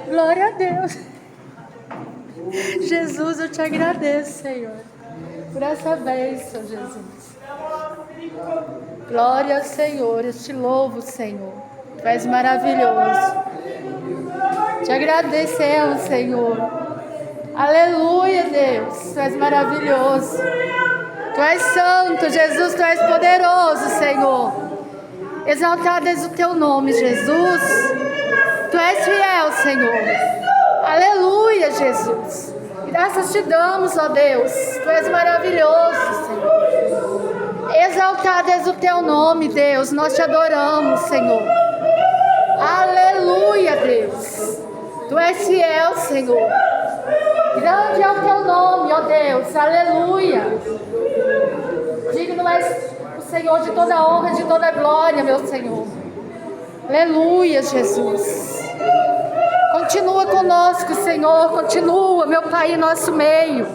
Glória a Deus. Jesus, eu te agradeço, Senhor, por essa bênção, Jesus. Glória ao Senhor, eu te louvo, Senhor. Tu és maravilhoso. Te agradecemos, Senhor. Aleluia, Deus. Tu és maravilhoso. Tu és santo, Jesus. Tu és poderoso, Senhor. Exaltado és o teu nome, Jesus. Tu és fiel, Senhor. Aleluia, Jesus. Graças te damos, ó Deus. Tu és maravilhoso, Senhor. Exaltado és o teu nome, Deus. Nós te adoramos, Senhor. Aleluia, Deus. Tu és fiel, Senhor. Grande é o teu nome, ó Deus. Aleluia. Digno és o Senhor de toda honra e de toda glória, meu Senhor. Aleluia, Jesus. Continua conosco, Senhor. Continua, meu Pai, em nosso meio.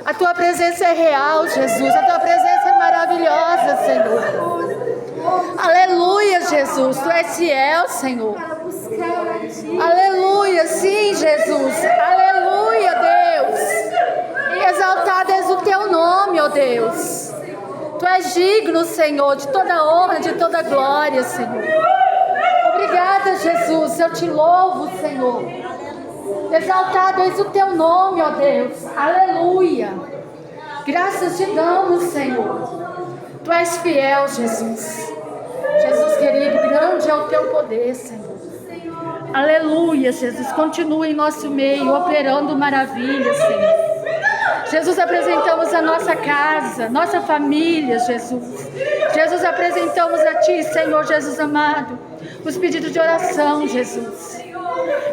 A tua presença é real, Jesus. A tua presença é maravilhosa, Senhor. Aleluia, Jesus. Tu és fiel, Senhor. Aleluia, sim, Jesus. Aleluia, Deus. E exaltado és o teu nome, ó Deus. Tu és digno, Senhor, de toda honra, de toda glória, Senhor. Obrigada, Jesus. Eu te louvo, Senhor. Exaltado és o teu nome, ó Deus. Aleluia. Graças te damos, Senhor. Tu és fiel, Jesus. Jesus querido, grande é o teu poder, Senhor. Aleluia, Jesus. Continua em nosso meio, operando maravilhas, Senhor. Jesus, apresentamos a nossa casa, nossa família, Jesus. Jesus, apresentamos a Ti, Senhor Jesus amado, os pedidos de oração, Jesus.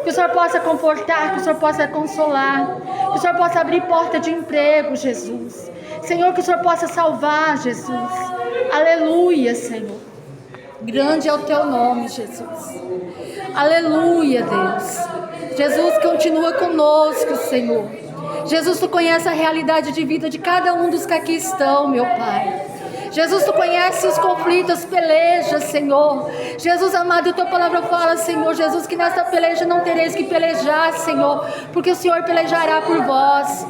Que o Senhor possa confortar, que o Senhor possa consolar, que o Senhor possa abrir porta de emprego, Jesus. Senhor, que o Senhor possa salvar, Jesus. Aleluia, Senhor. Grande é o Teu nome, Jesus. Aleluia, Deus. Jesus, continua conosco, Senhor. Jesus, Tu conhece a realidade de vida de cada um dos que aqui estão, meu Pai. Jesus, Tu conhece os conflitos, as pelejas, Senhor. Jesus amado, a Tua palavra fala, Senhor, Jesus, que nesta peleja não tereis que pelejar, Senhor, porque o Senhor pelejará por vós.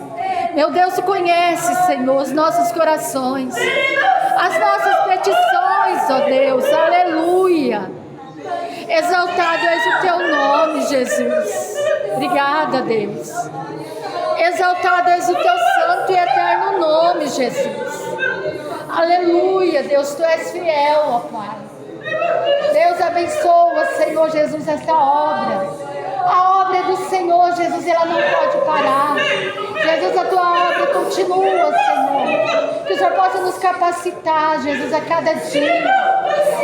Meu Deus, Tu conhece, Senhor, os nossos corações, as nossas petições, ó Deus, aleluia. Exaltado és o Teu nome, Jesus. Obrigada, Deus. Exaltado és o Teu santo e eterno nome, Jesus. Aleluia, Deus, Tu és fiel, ó Pai. Deus abençoa, Senhor Jesus, esta obra. A obra é do Senhor, Jesus, ela não pode parar. Jesus, a Tua obra continua, Senhor. Que o Senhor possa nos capacitar, Jesus, a cada dia.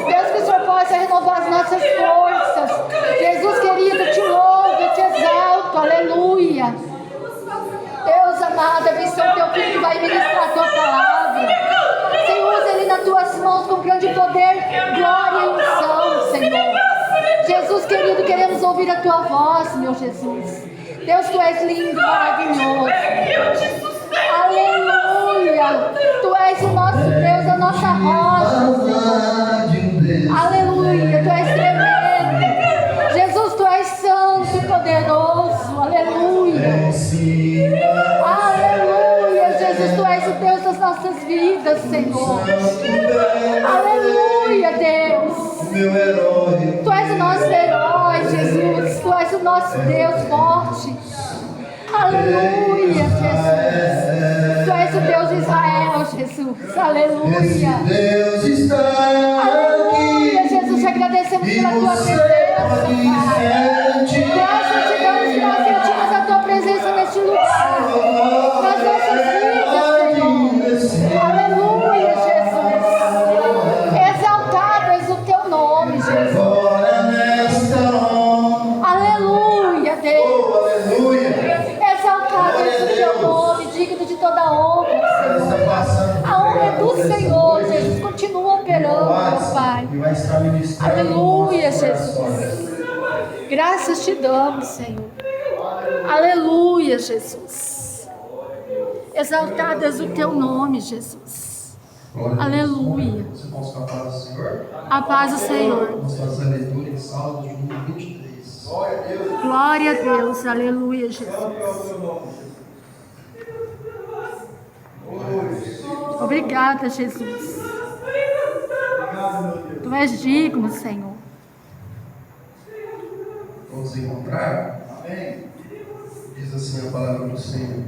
Deus, que o Senhor possa renovar as nossas forças. Jesus querido, Te louvo, eu Te exalto, aleluia. Deus amado, abençoa o Teu filho que vai ministrar a Tua palavra. Senhor, usa ele nas Tuas mãos com grande poder, glória e unção, Senhor. Jesus querido, queremos ouvir a Tua voz, meu Jesus. Deus, Tu és lindo, maravilhoso. Aleluia. Tu és o nosso Deus, a nossa rocha, Senhor. Aleluia. Tu és tremendo. Jesus, Tu és santo e poderoso. Aleluia. Aleluia. Jesus, Tu és o Deus das nossas vidas, Senhor. Aleluia, Deus. Tu és o nosso herói, Jesus. Tu és o nosso Deus forte. Aleluia, Jesus. Tu és o Deus de Israel, Jesus. Aleluia. Deus está Aleluia, Jesus. Te agradecemos pela Tua presença, Pai. Graças te damos que nós sentimos a Tua presença neste lugar. Nas nossas vidas, Senhor. Aleluia, Jesus. Exaltado és o Teu nome, Jesus. Aleluia, Deus. Exaltado és o Teu nome, digno de toda honra, Senhor. A honra é do Senhor, Jesus. Continua operando, meu Pai. Aleluia, Jesus. Graças te damos, Senhor. Aleluia, Jesus. Exaltado és o Teu nome, Jesus. Aleluia. Você possa a paz do Senhor? A paz do Senhor. Vamos fazer a leitura em Salmos de número 23. Glória a Deus. Glória a Deus. Aleluia, Jesus. Glória ao teu nome, Jesus. Obrigada, Jesus. Obrigado, meu Deus. Tu és digno, Senhor. Vamos encontrar? Amém. Diz assim a palavra do Senhor.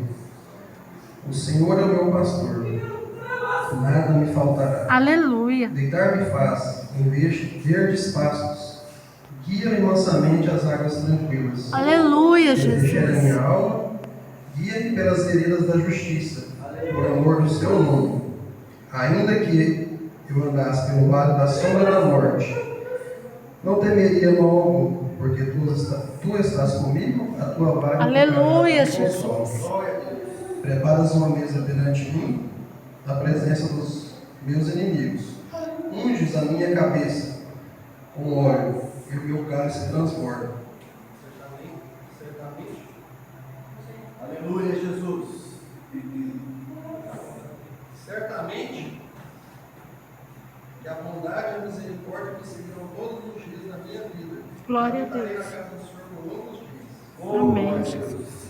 O Senhor é o meu pastor, nada me faltará. Aleluia. Deitar-me faz em verdes pastos, guia-me mansamente às águas tranquilas. Aleluia, Refrigera Jesus. minha alma, guia-me pelas veredas da justiça, por amor do seu nome. Ainda que eu andasse pelo vale da sombra da morte, não temeria mal algum, porque tu estás comigo, a tua vara. Aleluia, Jesus. Preparas uma mesa perante mim, na presença dos meus inimigos. Unges a minha cabeça com óleo, e o meu cálice transborda. Certamente. Aleluia, Jesus. Certamente que a bondade e a misericórdia me seguirão todos os dias da minha vida. Glória a Estarei Deus. na casa do Senhor por longos dias. Amém, Jesus.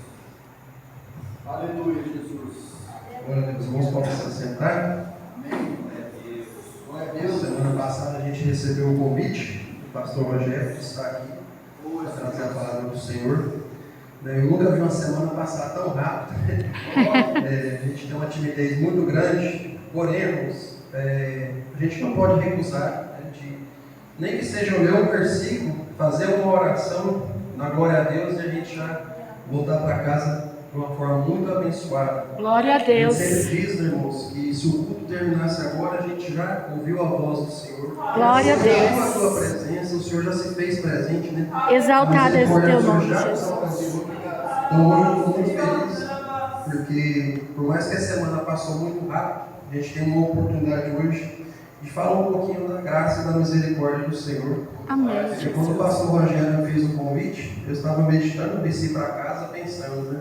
Aleluia, Jesus. Glória a Deus. Vamos começar a sentar. Amém. Glória a Deus. Semana passada a gente recebeu o convite do pastor Rogério, que está aqui, para trazer a palavra do Senhor. Eu nunca vi uma semana passar tão rápido. A gente tem uma timidez muito grande, porém, a gente não pode recusar, nem que seja ler um versículo, fazer uma oração na glória a Deus e a gente já voltar para casa de uma forma muito abençoada. Glória a Deus. A gente sempre diz, irmãos, que se o culto terminasse agora, a gente já ouviu a voz do Senhor. Glória a Deus. A tua presença, o Senhor já se fez presente, né? Exaltado é o teu nome, Jesus. Então hoje eu estou muito feliz, porque por mais que a semana passou muito rápido, a gente tem uma oportunidade hoje de falar um pouquinho da graça e da misericórdia do Senhor. Amém. E quando o pastor Rogério me fez o convite, eu estava meditando, desci para casa pensando, né?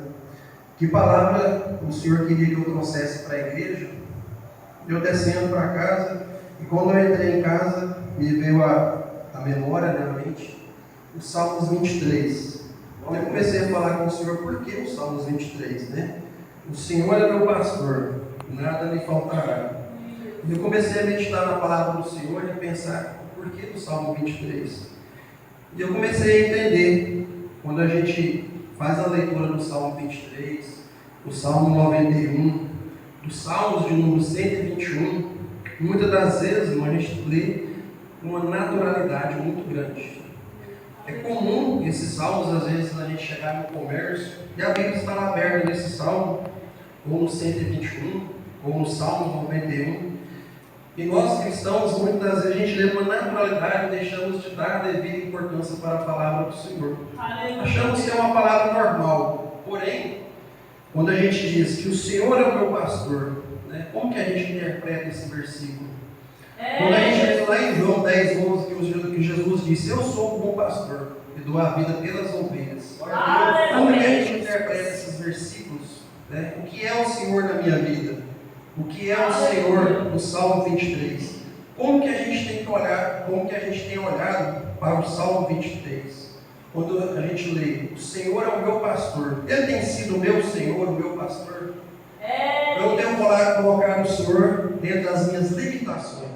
Que palavra o Senhor queria que eu trouxesse para a igreja? Eu descendo para casa, e quando eu entrei em casa, me veio a memória, na mente, os Salmos 23. Eu comecei a falar com o Senhor, por que os Salmos 23, né? O Senhor é meu pastor, nada me faltará. E eu comecei a meditar na palavra do Senhor e a pensar, por que do Salmo 23? E eu comecei a entender, quando a gente faz a leitura do Salmo 23, do Salmo 91, dos Salmos de número 121, muitas das vezes a gente lê uma naturalidade muito grande. É comum esses salmos, às vezes, a gente chegar no comércio e a Bíblia está aberta nesse salmo, ou no 121, ou no Salmo 91. E nós cristãos, muitas das vezes, a gente lê uma naturalidade e deixamos de dar a devida importância para a palavra do Senhor. Achamos que é uma palavra normal. Porém, quando a gente diz que o Senhor é o meu pastor, né, como que a gente interpreta esse versículo? Quando a gente lê lá em João 10, 11, que Jesus disse, eu sou o bom pastor e dou a vida pelas ovelhas. Como que a gente interpreta esses versículos? Né? O que é o Senhor na minha vida? O que é o Senhor no Salmo 23? Como que a gente tem que olhar, como que a gente tem olhado para o Salmo 23? Quando a gente lê, o Senhor é o meu pastor, Ele tem sido o meu Senhor, o meu pastor. Eu tenho colocado o Senhor dentro das minhas limitações.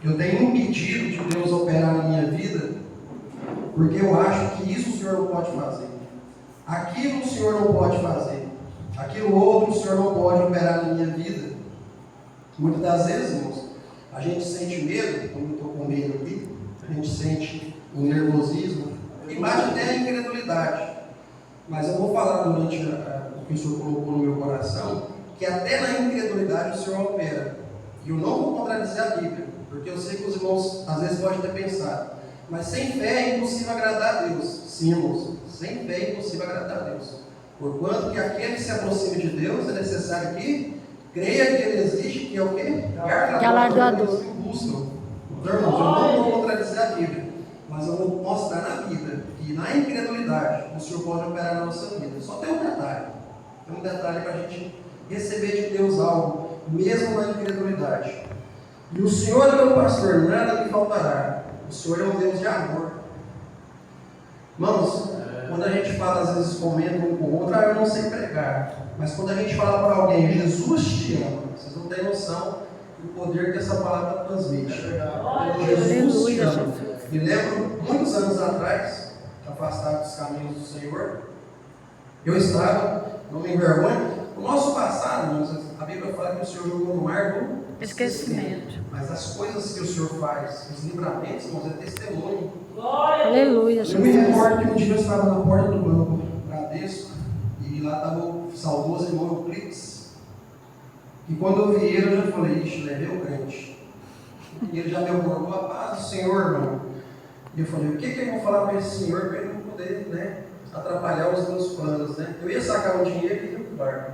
Eu tenho impedido de Deus operar na minha vida, porque eu acho que isso o Senhor não pode fazer. Aquilo o Senhor não pode fazer. Aquilo outro o Senhor não pode operar na minha vida. Muitas das vezes, irmãos, a gente sente medo, como eu estou com medo aqui, a gente sente o nervosismo, e bate até a incredulidade. Mas eu vou falar durante o que o Senhor colocou no meu coração, que até na incredulidade o Senhor opera. E eu não vou contradizer a Bíblia, porque eu sei que os irmãos às vezes podem até pensar, mas sem fé é impossível agradar a Deus. Sim, irmãos, sem fé é impossível agradar a Deus. Porquanto que aquele que se aproxima de Deus é necessário que creia que Ele existe, que é o quê? Galardoador. Que buscam. Então, irmãos, eu não vou contradizer a Bíblia, mas eu vou mostrar na Bíblia que na incredulidade o Senhor pode operar na nossa vida. Só tem um detalhe. Tem um detalhe para a gente receber de Deus algo, mesmo na incredulidade. E o Senhor é meu pastor, nada me faltará. O Senhor é um Deus de amor. Irmãos, quando a gente fala, às vezes comenta um com o outro, eu não sei pregar. Mas quando a gente fala para alguém, Jesus te ama, vocês não têm noção do poder que essa palavra transmite. Jesus te ama. Me lembro, muitos anos atrás, afastado dos caminhos do Senhor, eu estava, não me envergonho, o nosso passado, irmãos, a Bíblia fala que o Senhor jogou no mar do esquecimento. Mas as coisas que o Senhor faz, os livramentos, irmãos, é testemunho. Aleluia, Jesus. Eu me recordo que um dia eu estava na porta do banco Bradesco e lá estava o saudoso irmão Euclides. E quando eu vi ele, eu já falei, ixi, levei o crente. E ele já me abordou a paz do Senhor, irmão. E eu falei, o que eu vou falar para esse senhor para ele não poder, né, atrapalhar os meus planos, né? Eu ia sacar um dinheiro e ia para o barco.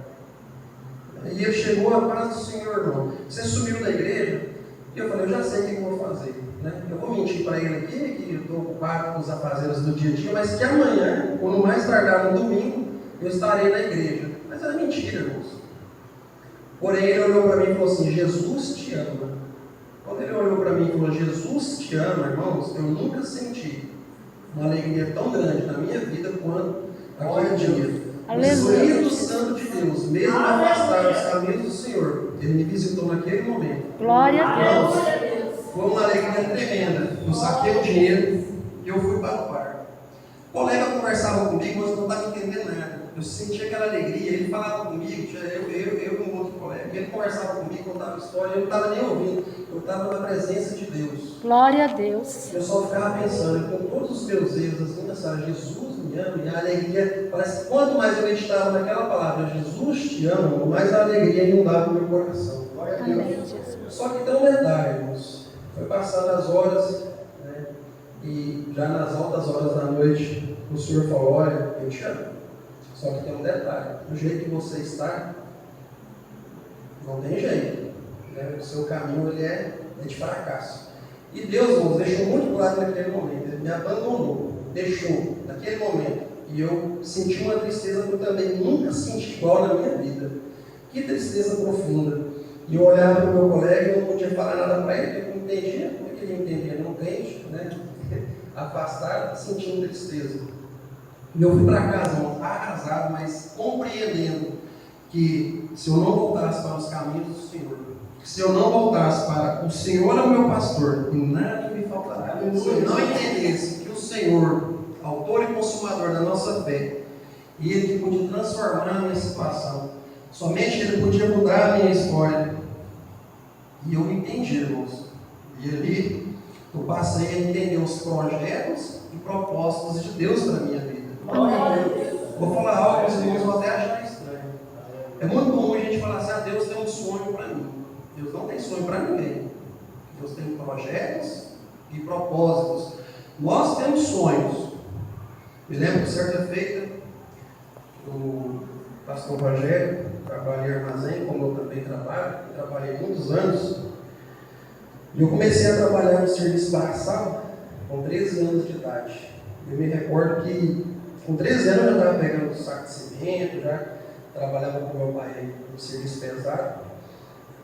E ele chegou a paz do Senhor, irmão. Você sumiu da igreja? E eu falei, eu já sei o que eu vou fazer, né? Eu vou mentir para ele aqui, que eu estou ocupado com os afazeres do dia a dia, mas que amanhã, ou no mais tardar no domingo, eu estarei na igreja. Mas era mentira, irmãos. Porém, ele olhou para mim e falou assim, Jesus te ama. Quando ele olhou para mim e falou, Jesus te ama, irmãos, eu nunca senti uma alegria tão grande na minha vida quanto aquele dia. O Espírito Santo de Deus, mesmo afastado dos caminhos do Senhor, ele me visitou naquele momento. Glória a Deus. Foi uma alegria tremenda. Eu saquei o dinheiro e eu fui para o bar. O colega conversava comigo, mas eu não estava entendendo nada. Eu sentia aquela alegria, ele falava comigo, eu e um outro colega, ele conversava comigo, contava história, eu não estava nem ouvindo, eu estava na presença de Deus. Glória a Deus. Eu só ficava pensando, com todos os meus erros, assim, nessa Jesus me ama, e a alegria, parece que quanto mais eu meditava naquela palavra, Jesus te ama, mais a alegria inundava o meu coração. Glória a Deus. Amém, Jesus. Só que tem um detalhe, irmãos, foi passando as horas, né, e já nas altas horas da noite, o Senhor falou, olha, eu te amo. Só que tem um detalhe, do jeito que você está, não tem jeito, né? O seu caminho ele é de fracasso. E Deus, irmãos, deixou muito claro naquele momento, ele me abandonou, deixou naquele momento, e eu senti uma tristeza que eu também nunca senti igual na minha vida. Que tristeza profunda. E eu olhava para o meu colega e não podia falar nada para ele, porque eu não entendia, como é que ele entendia? Não entende, né? Afastado, sentindo tristeza. E eu fui para casa, irmão, arrasado, mas compreendendo que se eu não voltasse para os caminhos do Senhor, que se eu não voltasse para o Senhor é o meu pastor, e nada me faltará. Se eu não entendesse que o Senhor, autor e consumador da nossa fé, e Ele que podia transformar a minha situação, somente Ele podia mudar a minha história. E eu entendi, irmãos. E ali eu passei a entender os projetos e propósitos de Deus para a minha vida. Vou falar algo que os irmãos vão até achar estranho. É muito comum a gente falar assim, Deus tem um sonho para mim. Deus não tem sonho para ninguém. Deus tem projetos e propósitos. Nós temos sonhos. Me lembro que certa feita, o pastor Rogério trabalha em armazém, como eu também trabalhei muitos anos. E eu comecei a trabalhar no serviço braçal com 13 anos de idade. Eu me recordo que com 13 anos eu já estava pegando um saco de cimento, já trabalhava com meu pai no serviço pesado.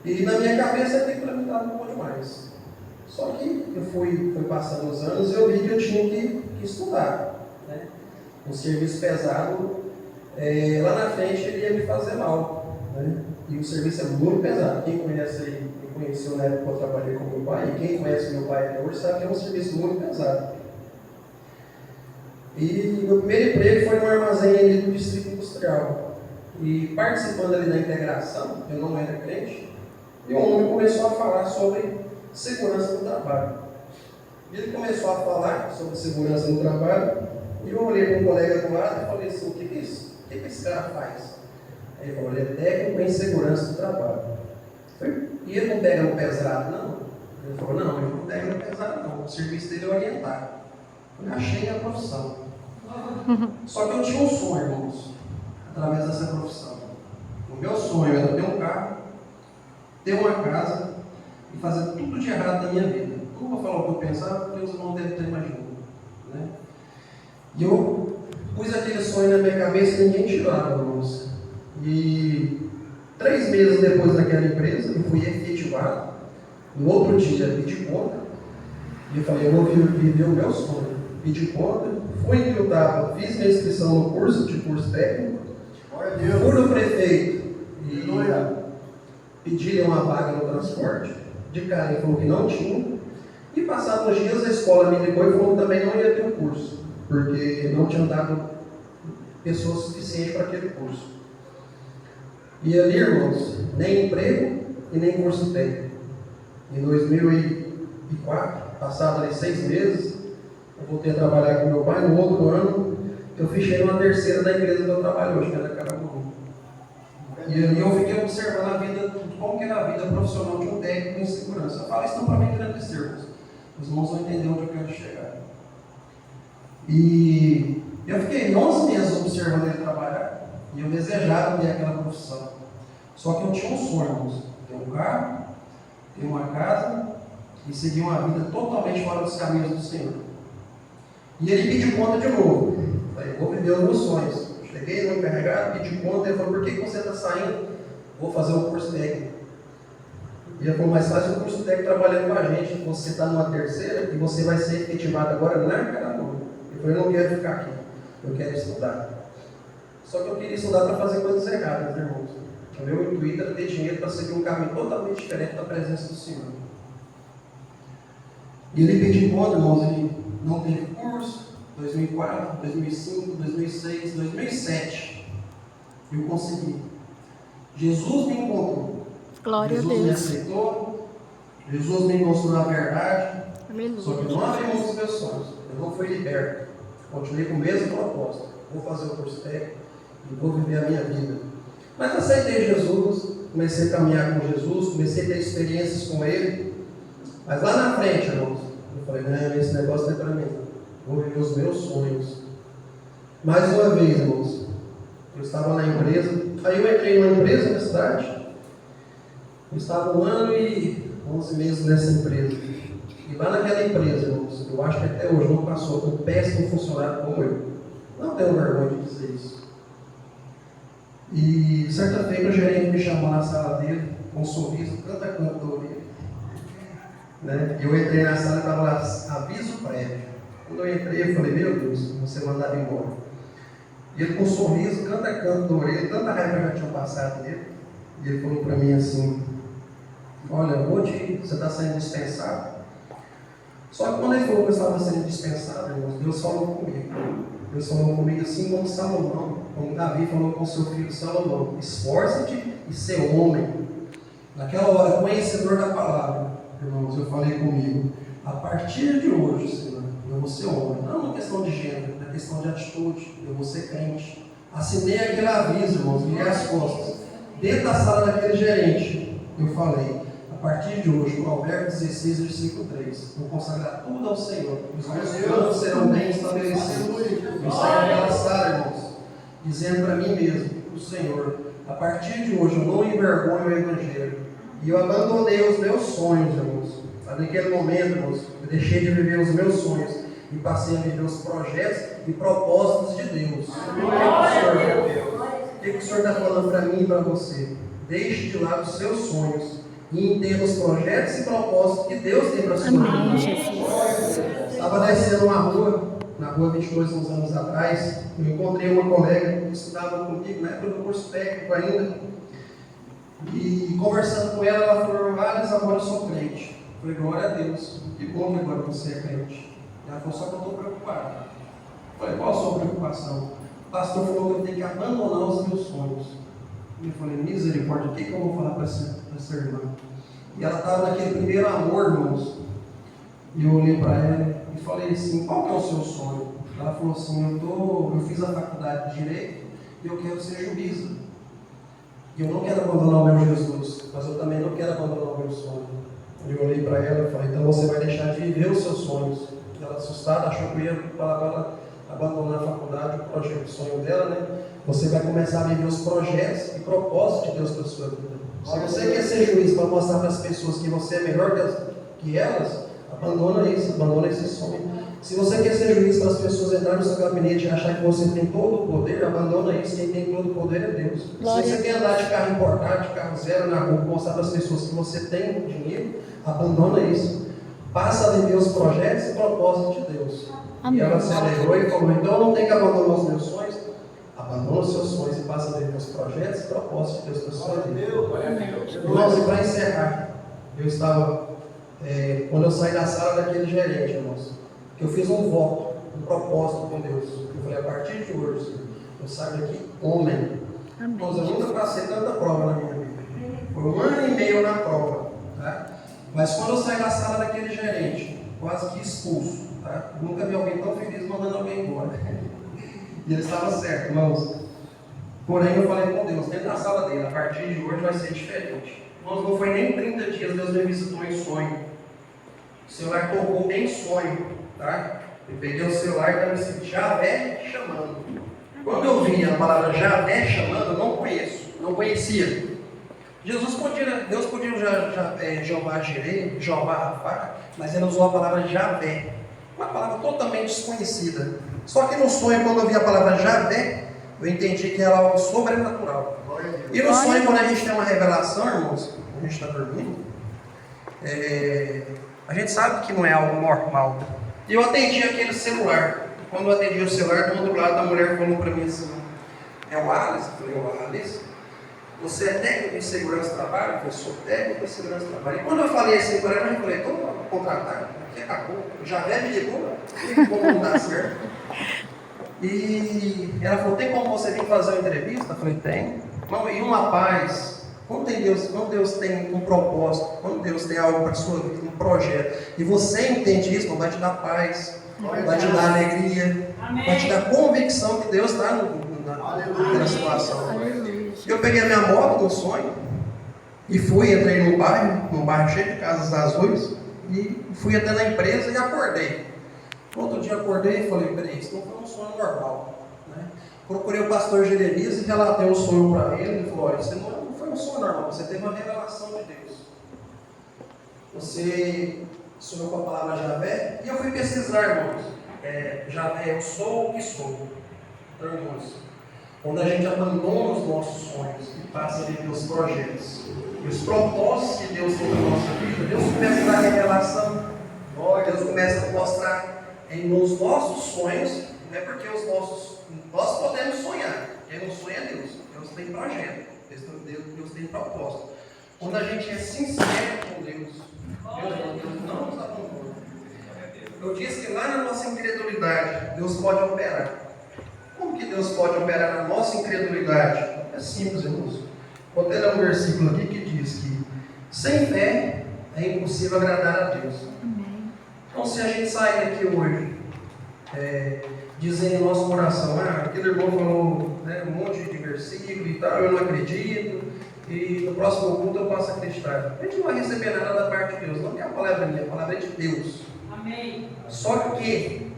E na minha cabeça aquilo para mim estava bom demais. Só que eu fui passando os anos e eu vi que eu tinha que estudar. Né? Um serviço pesado, lá na frente ele ia me fazer mal. Né? E o serviço é muito pesado. Quem conhece aí, me conheceu na época que eu trabalhei com meu pai, e quem conhece meu pai até hoje sabe que é um serviço muito pesado. E meu primeiro emprego foi no armazém ali do Distrito Industrial. E participando ali da integração, eu não era crente, e um homem começou a falar sobre segurança no trabalho. E ele começou a falar sobre segurança no trabalho, e eu olhei para um colega do lado e falei assim, o que é isso? O que esse cara faz? Aí ele falou, ele é técnico em segurança do trabalho. E ele não pega no pesado, não? Ele falou, não, ele não pega no pesado, não. O serviço dele é orientar. Eu achei a profissão. Só que eu tinha um sonho, irmãos, através dessa profissão. O meu sonho era ter um carro, ter uma casa e fazer tudo de errado na minha vida. Não vou falar o que eu pensava, porque os irmãos devem ter imaginado. Né? E eu pus aquele sonho na minha cabeça e ninguém tirava, irmãos. E 3 meses depois daquela empresa, eu fui efetivado. No outro dia, pedi conta. E eu falei, eu vou viver o meu sonho. Pedi conta, fui em Tiltaba, fiz minha inscrição no curso técnico, fui no prefeito e pedi uma vaga no transporte. De cara ele falou que não tinha. E passados uns dias a escola me ligou e falou que também não ia ter o curso, porque não tinham dado pessoas suficientes para aquele curso. E ali, irmãos, nem emprego e nem curso técnico. Em 2004, passado ali 6 meses, eu voltei a trabalhar com meu pai. No outro ano, eu fechei uma terceira da empresa que eu trabalho hoje, que é da Caraguá. E ali eu fiquei observando a vida, como que era a vida profissional de um técnico em segurança. Eu falo isso não para me engrandecer, irmãos. Os irmãos vão entender onde eu quero chegar. E eu fiquei 11 meses observando ele trabalhar. E eu desejava ter aquela profissão. Só que eu tinha um sonho, irmãos. Ter um carro, ter uma casa e seguir uma vida totalmente fora dos caminhos do Senhor. E ele pediu conta de novo. Eu falei, vou viver os meus sonhos. Cheguei no encarregado, pedi conta. Ele falou, por que você está saindo? Vou fazer um curso técnico. E ele falou, mas faz um curso técnico trabalhando com a gente. Você está numa terceira e você vai ser efetivado agora na Caraguá. Eu falei, eu não quero ficar aqui. Eu quero estudar. Só que eu queria estudar para fazer coisas erradas, né, irmãos? O meu intuito era ter dinheiro para seguir um caminho totalmente diferente da presença do Senhor. E ele pediu conta, irmãos, ele não teve curso. 2004, 2005, 2006, 2007. Eu consegui. Jesus me encontrou. Glória Jesus a Deus. me aceitou. Jesus me mostrou a verdade. Aleluia. Só que eu não abri mão dos meus sonhos. Eu não fui liberto. Continuei com o mesmo propósito. Vou fazer o curso técnico e vou viver a minha vida. Mas aceitei Jesus, comecei a caminhar com Jesus, comecei a ter experiências com Ele. Mas lá na frente, irmãos, eu falei, não, esse negócio não é para mim. Vou viver os meus sonhos. Mais uma vez, irmãos, eu estava na empresa. Aí eu entrei numa empresa na cidade. Eu estava 1 ano e 11 meses nessa empresa. E lá naquela empresa, irmãos, eu acho que até hoje não passou por um péssimo funcionário como eu. Não tenho vergonha de dizer isso. E certa feita o gerente me chamou na sala dele, com um sorriso, canto do orelha. Né? E eu entrei na sala e estava lá, aviso prévio. Quando eu entrei, eu falei, meu Deus, você mandava embora. E ele com um sorriso, canto do orelha, tanta raiva já tinha passado dele. E ele falou para mim assim, olha, hoje você está sendo dispensado. Só que quando ele falou que eu estava sendo dispensado, irmãos, Deus falou comigo. Deus falou comigo assim como Salomão, como Davi falou com seu filho Salomão, esforça-te e ser homem. Naquela hora, conhecedor da palavra, irmãos, eu falei comigo, a partir de hoje, Senhor, eu vou ser homem. Não é uma questão de gênero, é questão de atitude, eu vou ser crente. Assinei aquele aviso, irmãos, virei as costas. Dentro da sala daquele gerente, eu falei, a partir de hoje, Provérbios 16, versículo 3, vou consagrar tudo ao Senhor, os meus planos serão bem estabelecidos. Eu saí daquela sala, irmãos, dizendo para mim mesmo, o Senhor, a partir de hoje eu não envergonho o Evangelho. E eu abandonei os meus sonhos, irmãos. Naquele momento, irmãos, eu deixei de viver os meus sonhos e passei a viver os projetos e propósitos de Deus. O que o Senhor está falando para mim e para você? Deixe de lado os seus sonhos e entenda os projetos e propósitos que Deus tem para a sua vida. Estava descendo uma rua, na rua 22, uns anos atrás, eu encontrei uma colega que estudava comigo, na época do curso técnico ainda, e conversando com ela, ela falou, agora eu sou crente. Eu falei, glória a Deus, que bom que agora você é crente. Ela falou, só que eu estou preocupado. Eu falei, qual a sua preocupação? O pastor falou que eu tenho que abandonar os meus sonhos. Eu falei, misericórdia, o que eu vou falar para essa irmã? E ela estava naquele primeiro amor, irmãos. E eu olhei para ela e falei assim, qual que é o seu sonho? Ela falou assim, eu fiz a faculdade de Direito e eu quero ser juíza. E eu não quero abandonar o meu Jesus, mas eu também não quero abandonar o meu sonho. Eu olhei para ela e falei, então você vai deixar de viver os seus sonhos. Ela assustada, achou que eu ia falar para ela abandonar a faculdade, o projeto, o sonho dela, né? Você vai começar a viver os projetos e propósitos de Deus para a sua vida. Se você quer ser juiz para mostrar para as pessoas que você é melhor que elas, abandona isso, abandona esse sonho. Se você quer ser juiz para as pessoas entrarem no seu gabinete e achar que você tem todo o poder, abandona isso. Quem tem todo o poder é Deus. Glória. Se você quer andar de carro importado, de carro zero na rua, mostrar para as pessoas que você tem dinheiro, abandona isso. passa a viver os projetos e propósitos de Deus. Amém. E ela se alegrou e falou, então não tem que abandonar os meus sonhos, abandona os seus sonhos e passa a viver os projetos e propósitos de Deus na sua vida. Irmãos, e para encerrar, eu estava, quando eu saí da sala daquele gerente, irmãos, que eu fiz um voto, um propósito com Deus. Eu falei, a partir de hoje, eu saio daqui homem. Irmãos, eu nunca passei tanta prova na minha vida. Foi 1 ano e meio na prova, tá? Mas quando eu saí da sala daquele gerente, quase que expulso, tá? Eu nunca vi alguém tão feliz mandando alguém embora. E ele estava certo, irmãos. Porém, eu falei com Deus, dentro da sala dele, a partir de hoje vai ser diferente. Irmãos, não foi nem 30 dias, Deus me visitou em sonho. O celular tocou em sonho, tá? Eu peguei o celular e estava escrito Javé chamando. Quando eu vi a palavra Javé chamando, eu não conhecia. Deus podia usar Jeová Jireh, Jeová Rafá, mas ele usou a palavra Javé, uma palavra totalmente desconhecida. Só que no sonho, quando eu vi a palavra Javé, eu entendi que era algo sobrenatural. E no sonho, quando a gente tem uma revelação, irmãos, a gente está dormindo, a gente sabe que não é algo normal. E eu atendi aquele celular. Quando eu atendi o celular, do outro lado a mulher falou para mim assim, é o Alice? Eu falei, o Alice? Você é técnico de segurança do trabalho? Eu falei, sou técnico de segurança do trabalho. E quando eu falei assim para ela, eu falei, estou contratado, aqui acabou. O Javé me ligou, como não dá certo. E ela falou, tem como você vir fazer uma entrevista? Eu falei, tem. E uma paz. Quando Deus tem um propósito, quando Deus tem algo para a sua vida, um projeto, e você entende isso, vai te dar paz, vai te dar alegria, vai te dar convicção que Deus está na situação. Eu peguei a minha moto no sonho e entrei num bairro cheio de casas azuis, e fui até na empresa e acordei. Outro dia acordei e falei, peraí, isso não foi um sonho normal, né? Procurei o pastor Jeremias e relatei o sonho para ele. Ele falou, olha, isso não foi um sonho normal, você teve uma revelação de Deus. Você sonhou com a palavra Javé, e eu fui pesquisar, irmãos. Javé, eu sou o que sou. Então, irmãos, quando a gente abandona os nossos sonhos e passa a viver os projetos e os propósitos que Deus tem na nossa vida, Deus começa a dar revelação, Deus começa a mostrar nos nossos sonhos, não é porque nós podemos sonhar, quem não sonha é Deus. Deus tem projeto, Deus tem propósito. Quando a gente é sincero com Deus não nos abandona. Eu disse que lá na nossa incredulidade, Deus pode operar. Como que Deus pode operar na nossa incredulidade? É simples, irmãos. Vou até ler um versículo aqui que diz que sem fé é impossível agradar a Deus. Então, se a gente sair daqui hoje dizendo em nosso coração, aquele irmão falou um monte de versículo e tal, eu não acredito, e no próximo culto eu posso acreditar. A gente não vai receber nada da parte de Deus, não é a palavra minha, a palavra é de Deus. Amém. Só que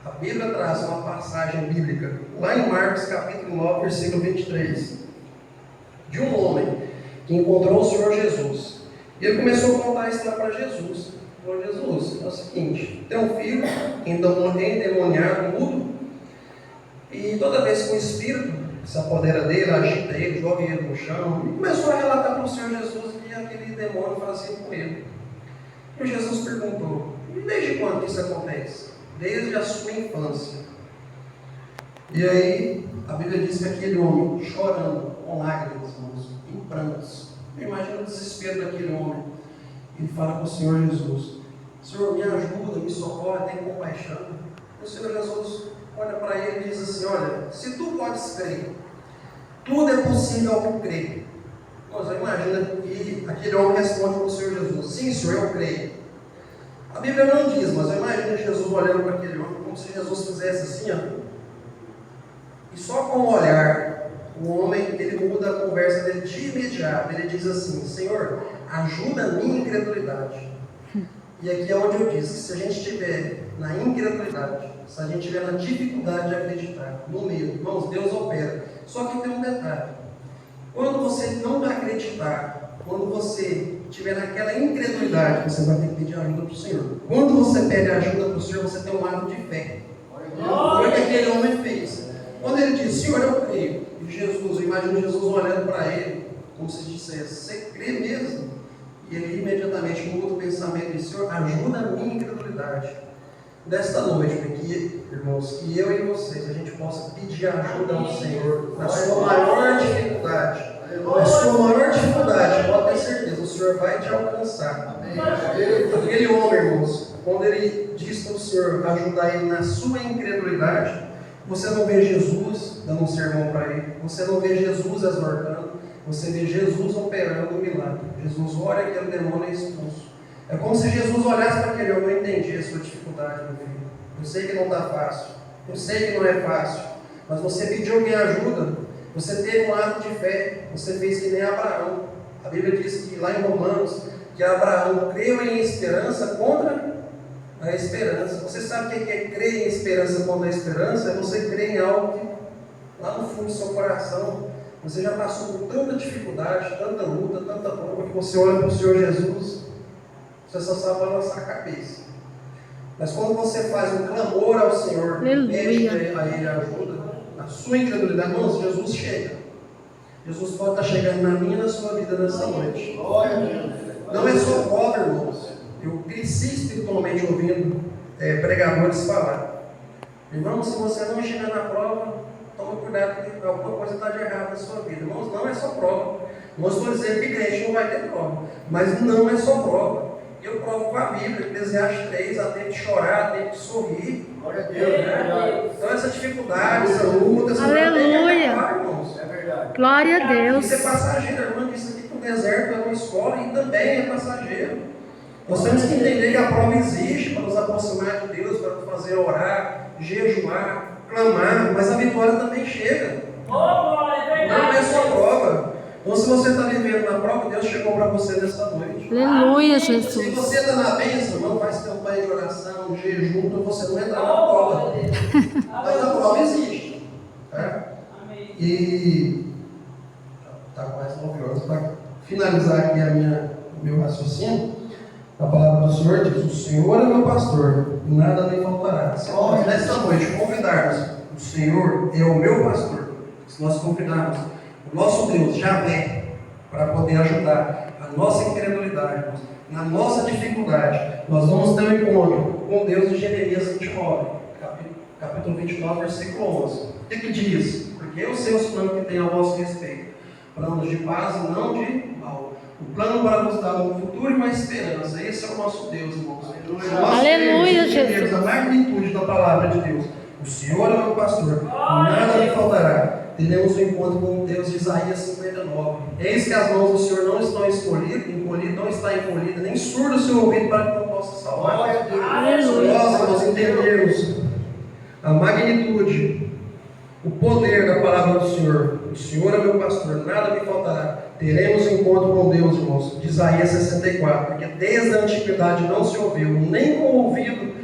a Bíblia traz uma passagem bíblica, lá em Marcos capítulo 9, versículo 23, de um homem que encontrou o Senhor Jesus. E ele começou a contar a história para Jesus. Falou, Jesus, é o seguinte, tem um filho endemoniado, mudo, e toda vez que o Espírito se apodera dele, agita ele, joga ele no chão, e começou a relatar para o Senhor Jesus o que aquele demônio fazia com ele. E Jesus perguntou, e desde quando que isso acontece? Desde a sua infância. E aí, a Bíblia diz que aquele homem, chorando, com lágrimas, irmãos, em prantos, imagina o desespero daquele homem. Ele fala com o Senhor Jesus, Senhor, me ajuda, me socorre, tem compaixão. E o Senhor Jesus olha para ele e diz assim, olha, se tu podes crer, tudo é possível ao que crê. Você imagina que aquele homem responde para o Senhor Jesus, sim, Senhor, eu creio. A Bíblia não diz, mas eu imagino Jesus olhando para aquele homem como se Jesus fizesse assim, e só com o olhar, o homem, ele muda a conversa dele de imediato. Ele diz assim, Senhor, ajuda a minha incredulidade. E aqui é onde eu disse que se a gente estiver na incredulidade, se a gente estiver na dificuldade de acreditar, no meio, irmãos, Deus opera. Só que tem um detalhe. Quando você não acreditar, quando você estiver naquela incredulidade, você vai ter que pedir ajuda para o Senhor. Quando você pede ajuda para o Senhor, você tem um ato de fé. Foi o que aquele homem fez. Quando ele disse, Senhor, eu creio, e Jesus, eu imagino Jesus olhando para ele, como se dissesse, você crê mesmo? E ele imediatamente muda o pensamento e diz: Senhor, ajuda a minha incredulidade. Nesta noite, que, irmãos, que eu e vocês, a gente possa pedir ajuda ao Senhor na sua maior dificuldade. Na sua maior dificuldade, pode ter certeza, o Senhor vai te alcançar. Aquele homem, irmãos, quando ele diz para o Senhor ajudar ele na sua incredulidade, você não vê Jesus dando um sermão para ele, você não vê Jesus exortando, você vê Jesus operando um milagre. Jesus ora e aquele demônio é expulso. É como se Jesus olhasse para aquele homem: eu entendi a sua dificuldade, meu filho. Eu sei que não está fácil, eu sei que não é fácil, mas você pediu minha ajuda, você teve um ato de fé, você fez que nem Abraão. A Bíblia diz que lá em Romanos, que Abraão creu em esperança contra a esperança. Você sabe o que é crer em esperança contra a esperança? É você crer em algo que lá no fundo do seu coração você já passou por tanta dificuldade, tanta luta, tanta prova, que você olha para o Senhor Jesus, você só sabe balançar a cabeça. Mas quando você faz um clamor ao Senhor, pede a Ele ajuda, na sua incredulidade, irmãos, Jesus chega. Jesus pode estar chegando na minha e na sua vida nessa noite. Não é só prova, irmãos. Eu cresci espiritualmente ouvindo pregadores falar: irmãos, se você não chegar na prova, tome cuidado, porque alguma coisa está de errado na sua vida. Irmãos, não é só prova. Não estou dizendo que crente não vai ter prova, mas não é só prova. Eu provo com a Bíblia, Eclesiastes 3, há tempo de chorar, há tempo de sorrir. Glória a Deus, né? Então essa dificuldade, essa luta, essa luta tem que acabar, irmãos. É verdade. Glória a Deus. Isso é passageiro, irmão. Isso aqui no deserto é uma escola e também é passageiro. Nós temos que entender que a prova existe para nos aproximar de Deus, para nos fazer orar, jejuar, clamar, mas a vitória também chega. Não é só prova. Então, se você está vivendo na prova, Deus chegou para você nessa noite. Aleluia, Jesus. Se você está na bênção, não faz campanha de oração, jejum, então você não entra na prova. Mas a prova existe. Tá? E está quase 9 horas. Para finalizar aqui o meu raciocínio, a palavra do Senhor diz: o Senhor é meu pastor, e nada me faltará. Se nós nesta noite convidarmos o Senhor é o meu pastor, se nós convidarmos o nosso Deus, Javé, para poder ajudar a nossa incredulidade, na nossa dificuldade, nós vamos ter um encontro com Deus em Jeremias 29, capítulo 29, versículo 11. O que diz? Porque eu sei os planos que tenho a vosso respeito, planos de paz e não de mal. O plano para nos dar um futuro e uma esperança. Esse é o nosso Deus, irmãos. Aleluia, Jesus. A magnitude da palavra de Deus. O Senhor é o meu pastor, nada me faltará. Teremos um encontro com Deus de Isaías 59. Eis que as mãos do Senhor não estão encolhidas, não está encolhida, nem surdo o seu ouvido para que não possa salvar. Nós entendermos a magnitude, o poder da palavra do Senhor. O Senhor é meu pastor, nada me faltará. Teremos um encontro com Deus, irmãos, de Isaías 64. Porque desde a antiguidade não se ouviu, nem com o ouvido.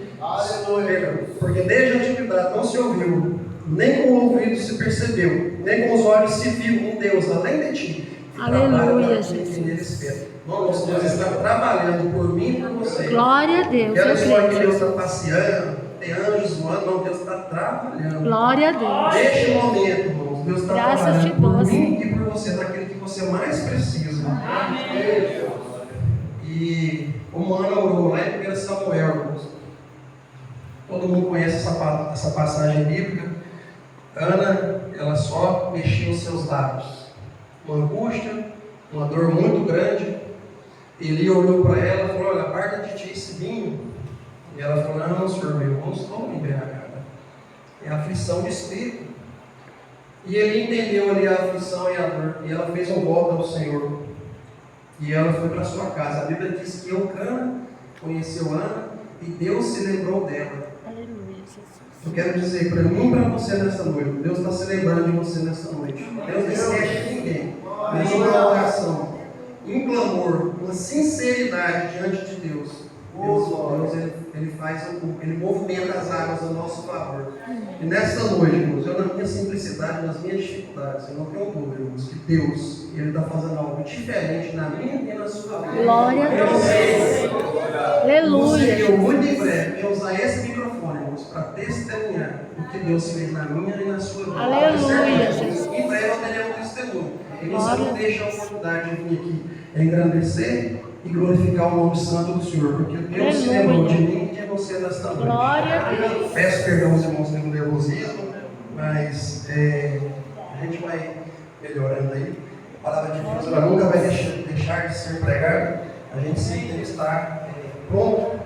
Porque desde a antiguidade não se ouviu, nem com o ouvido se percebeu, nem com os olhos se viu um Deus além de ti. Aleluia, Jesus. Nós estamos trabalhando por mim e por você. Glória a Deus. Quero só que Deus está passeando, tem anjos voando, não, Deus está trabalhando. Glória a Deus. Neste momento, irmãos, Deus está trabalhando por mim e por você, naquilo que você mais precisa. Amém. E como Ana orou lá em 1 Samuel, irmãos. Todo mundo conhece essa passagem bíblica. Ana, ela só mexia os seus lábios. Uma angústia, uma dor muito grande. Eli olhou para ela e falou: olha, aparta de ti esse vinho. E ela falou: não, senhor meu, não estou embriagada. É aflição de espírito. E ele entendeu ali a aflição e a dor. E ela fez um voto ao Senhor. E ela foi para sua casa. A Bíblia diz que Eucana conheceu Ana e Deus se lembrou dela. Eu quero dizer para mim e para você nessa noite: Deus está se lembrando de você nessa noite. Deus não esquece de ninguém. Mas uma oração, um clamor, uma sinceridade diante de Deus. Deus ele movimenta as águas a nosso favor. E nessa noite, irmãos, eu na minha simplicidade, nas minhas dificuldades, eu não tenho dúvida, irmãos, que Deus ele está fazendo algo diferente na minha e na sua vida. Glória a Deus. Aleluia. Eu muito em breve vou usar esse microfone, irmãos, para testemunhar o que Deus fez na minha e na sua vida. Aleluia, Jesus. Em breve eu terei um testemunho. E você não deixa a oportunidade de vir aqui engrandecer e glorificar o nome santo do Senhor, porque Deus se lembrou de mim e de você nesta noite. Glória a Deus. Peço perdão aos irmãos pelo nervosismo, mas a gente vai melhorando aí. A palavra de Deus ela nunca vai deixar de ser pregada. A gente sempre tem que estar pronto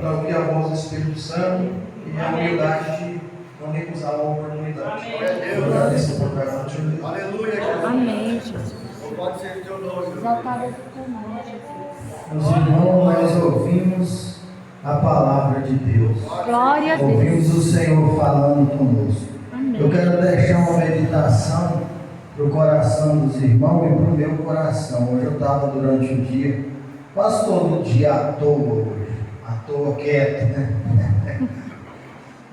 para ouvir a voz do Espírito Santo e a humildade de não recusar a oportunidade. Eu agradeço a oportunidade. Aleluia. Amém, Jesus. Pode ser teu nome. Exaltado é o teu nome, Jesus. Meus irmãos, nós ouvimos a palavra de Deus. Glória a Deus. Ouvimos o Senhor falando conosco. Amém. Eu quero deixar uma meditação para o coração dos irmãos e para o meu coração. Hoje eu estava durante o dia, quase todo dia à toa hoje, à toa quieto, né?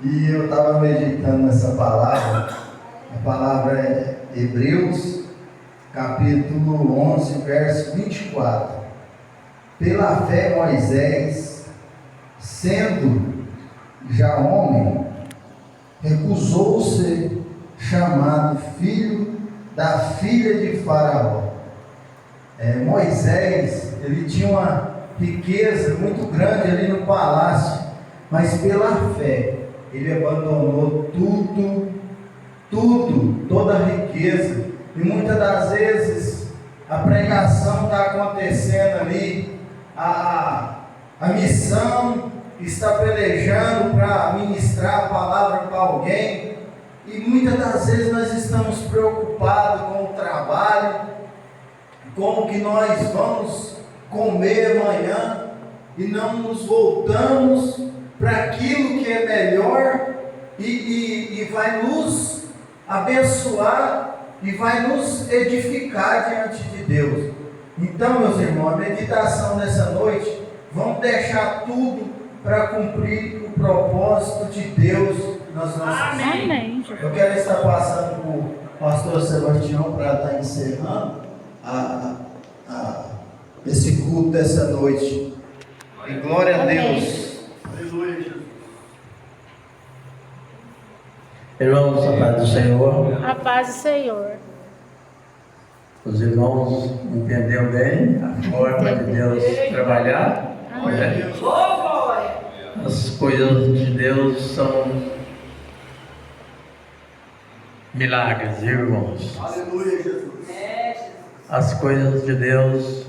E eu estava meditando nessa palavra. A palavra é Hebreus, capítulo 11, verso 24. Pela fé Moisés, sendo já homem, recusou ser chamado filho da filha de Faraó. Moisés, ele tinha uma riqueza muito grande ali no palácio, mas pela fé, ele abandonou toda a riqueza, e muitas das vezes a pregação está acontecendo ali, a missão está pelejando para ministrar a palavra para alguém, e muitas das vezes nós estamos preocupados com o trabalho, com o que nós vamos comer amanhã, e não nos voltamos para aquilo que é melhor e vai nos abençoar e vai nos edificar diante de Deus. Então, meus irmãos, a meditação dessa noite, vamos deixar tudo para cumprir o propósito de Deus nas nossas vidas. Amém. Eu quero estar passando para o pastor Sebastião para estar encerrando esse culto dessa noite. E glória a Deus. Aleluia, Jesus. Irmãos, a paz do Senhor. A paz do Senhor. Os irmãos entenderam bem a forma de Deus trabalhar. Né? As coisas de Deus são milagres, irmãos. Aleluia, Jesus. As coisas de Deus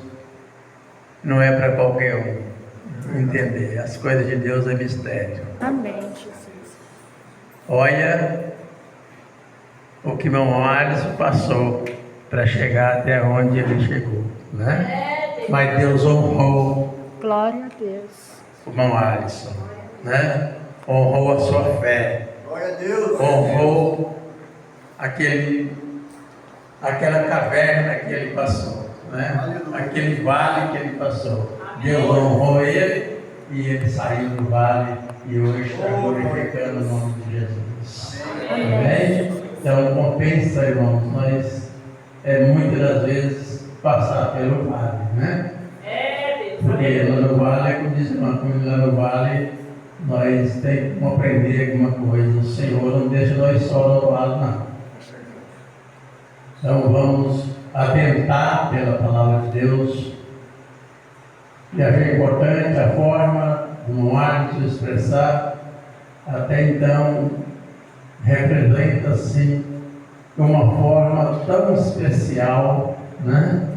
não é para qualquer um entender. As coisas de Deus é mistério. Amém, Jesus. Olha o que meu Alisson passou para chegar até onde ele chegou, né? Mas Deus honrou Glória a Deus. o irmão Alisson, né? Honrou a sua fé, Glória a Deus. honrou aquela caverna que ele passou, né? Aquele vale que ele passou. Deus honrou ele e ele saiu do vale e hoje está glorificando o nome de Jesus. Amém? Então compensa, irmãos, nós muitas das vezes passar pelo vale, né? Porque lá no vale, como diz uma coisa, lá no vale nós temos que aprender alguma coisa. O Senhor não deixa nós só no vale, não. Então vamos atentar pela palavra de Deus. E achei importante a forma do irmão se expressar. Até então representa assim uma forma tão especial, né,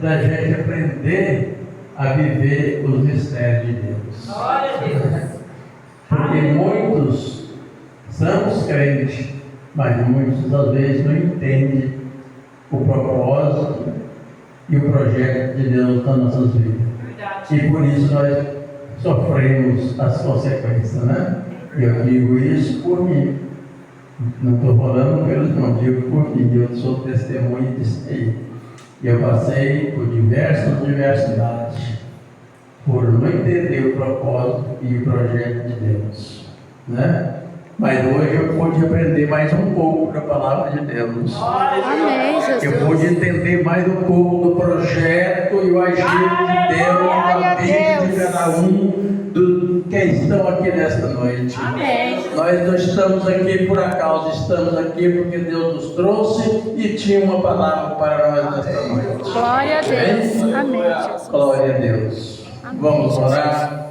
da gente aprender a viver os mistérios de Deus. Porque muitos somos crentes, mas muitos às vezes não entendem o propósito e o projeto de Deus nas nossas vidas. E por isso nós sofremos as consequências, né? Eu digo isso por mim. Não estou falando pelos não, digo por mim. Eu sou testemunho disso aí. Eu passei por diversas universidades por não entender o propósito e o projeto de Deus, né? Mas hoje eu pude aprender mais um pouco da palavra de Deus. Amém, Jesus. Eu pude entender mais um pouco do projeto e o agir de Deus na vida de cada um de quem estão aqui nesta noite. Amém. Nós não estamos aqui por acaso, estamos aqui porque Deus nos trouxe e tinha uma palavra para nós nesta noite. Glória a Deus. Amém, Jesus. Glória a Deus. Amém, Vamos Jesus. orar.